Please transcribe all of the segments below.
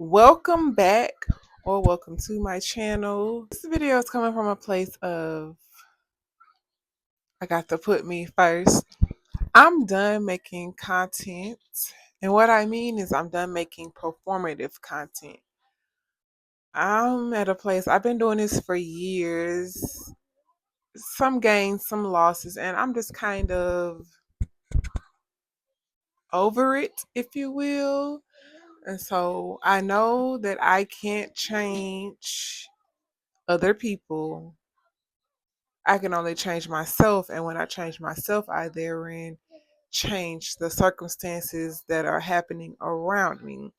Welcome back or welcome to my channel. This video is coming from a place of I got to put me first. I'm done making content, and what I mean is I'm done making performative content. I'm at a place I've been doing this for years, some gains, some losses, and I'm just kind of over it, if you will. And so I know that I can't change other people. I can only change myself, and when I change myself, I therein change the circumstances that are happening around me.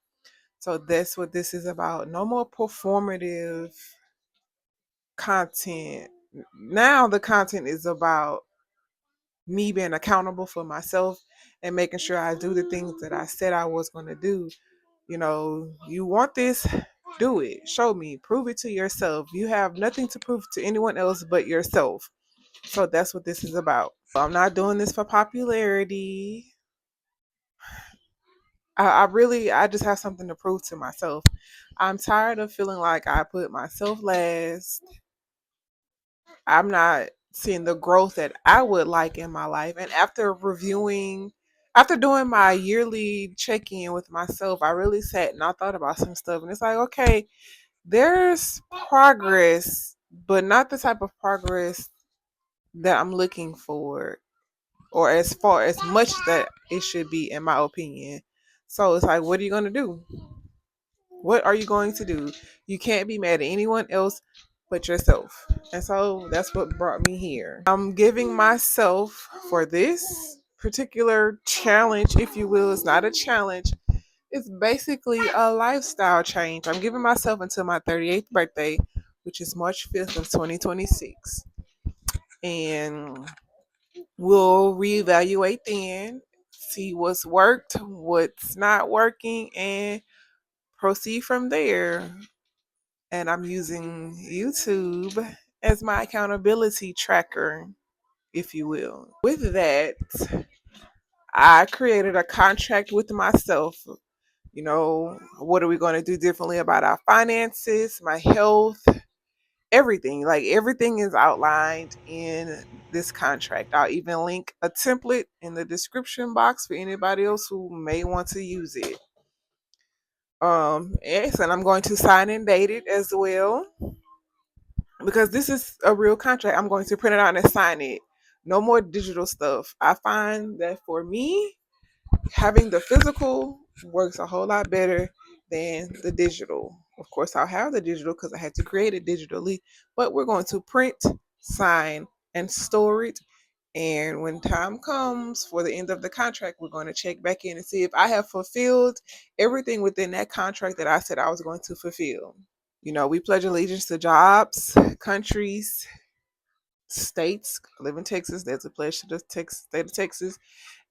So that's what this is about. No more performative content. Now the content is about me being accountable for myself and making sure I do the things that I said I was going to do. You want this, do it. Show me, prove it to yourself. You have nothing to prove to anyone else but yourself. So that's what this is about. I'm not doing this for popularity. I just have something to prove to myself. I'm tired of feeling like I put myself last. I'm not seeing the growth that I would like in my life. And after doing my yearly check in with myself, I really sat and I thought about some stuff. And it's like, okay, there's progress, but not the type of progress that I'm looking for, or as far as much that it should be, in my opinion. So it's like, what are you going to do? What are you going to do? You can't be mad at anyone else but yourself. And so that's what brought me here. I'm giving myself for this particular challenge, if you will. It's not a challenge, it's basically a lifestyle change. I'm giving myself until my 38th birthday, which is March 5th of 2026. And we'll reevaluate then, see what's worked, what's not working, and proceed from there. And I'm using YouTube as my accountability tracker, if you will. With that, I created a contract with myself. What are we going to do differently about our finances, my health, everything. Like everything is outlined in this contract. I'll even link a template in the description box for anybody else who may want to use it. Yes, and I'm going to sign and date it as well, because this is a real contract. I'm going to print it out and sign it. No more digital stuff. I find that for me, having the physical works a whole lot better than the digital. Of course, I'll have the digital because I had to create it digitally, but we're going to print, sign, and store it. And when time comes for the end of the contract, we're going to check back in and see if I have fulfilled everything within that contract that I said I was going to fulfill. We pledge allegiance to jobs, countries, states. I live in Texas. There's a pledge to the state of Texas.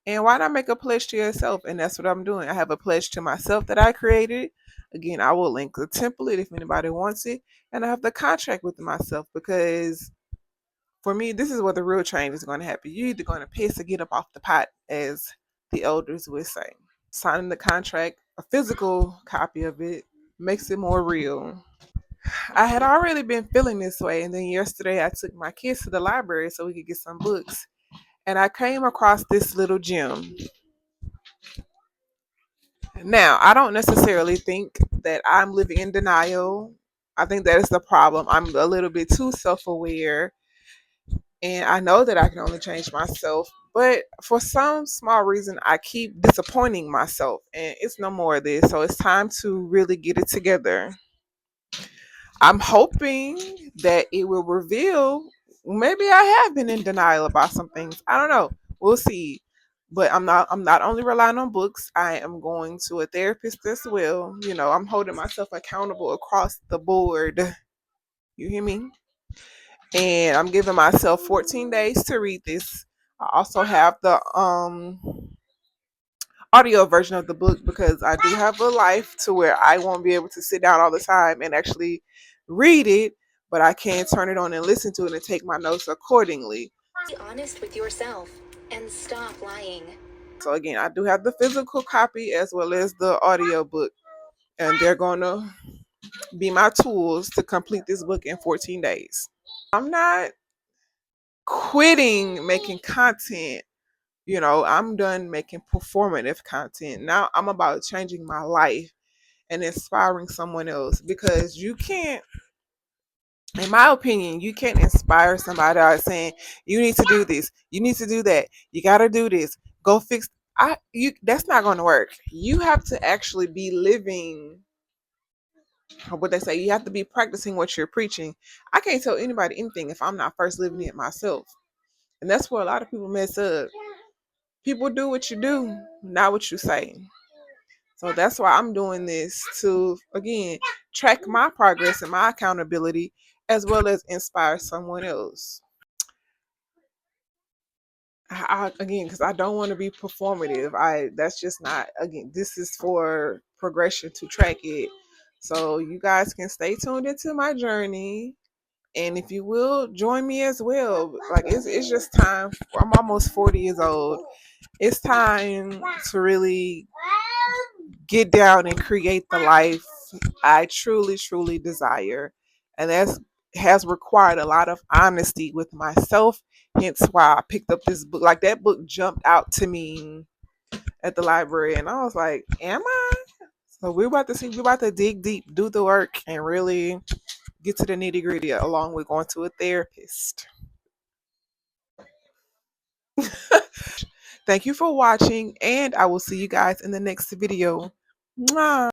And why not make a pledge to yourself? And that's what I'm doing. I have a pledge to myself that I created. Again, I will link the template if anybody wants it. And I have the contract with myself, because for me, this is where the real change is going to happen. You're either going to piss or get up off the pot, as the elders would say. Signing the contract, a physical copy of it, makes it more real. I had already been feeling this way, and then yesterday I took my kids to the library so we could get some books. And I came across this little gem. Now, I don't necessarily think that I'm living in denial. I think that is the problem. I'm a little bit too self aware, and I know that I can only change myself. But for some small reason, I keep disappointing myself, and it's no more of this. So it's time to really get it together. I'm hoping that it will reveal maybe I have been in denial about some things. I don't know. We'll see. But I'm not only relying on books. I am going to a therapist as well. I'm holding myself accountable across the board. You hear me? And I'm giving myself 14 days to read this. I also have the audio version of the book, because I do have a life to where I won't be able to sit down all the time and actually read it, but I can turn it on and listen to it and take my notes accordingly. Be honest with yourself and stop lying. So again, I do have the physical copy as well as the audio book. and they're going to be my tools to complete this book in 14 days. I'm not quitting making content. I'm done making performative content. Now I'm about changing my life and inspiring someone else, because you can't, in my opinion, you can't inspire somebody out saying you need to do this, you need to do that, you got to do this, go fix. That's not going to work. You have to actually be living what they say. You have to be practicing what you're preaching. I can't tell anybody anything if I'm not first living it myself, and that's where a lot of people mess up. People do what you do, not what you say. So that's why I'm doing this, to again track my progress and my accountability, as well as inspire someone else. Again, because I don't want to be performative. That's just not, again, this is for progression, to track it. So you guys can stay tuned into my journey. And if you will join me as well, like it's just time. I'm almost 40 years old. It's time to really get down and create the life I truly, truly desire. And that has required a lot of honesty with myself. Hence why I picked up this book. Like, that book jumped out to me at the library, and I was like, am I? So we're about to dig deep, do the work, and really get to the nitty gritty, along with going to a therapist. Thank you for watching, and I will see you guys in the next video. Mwah.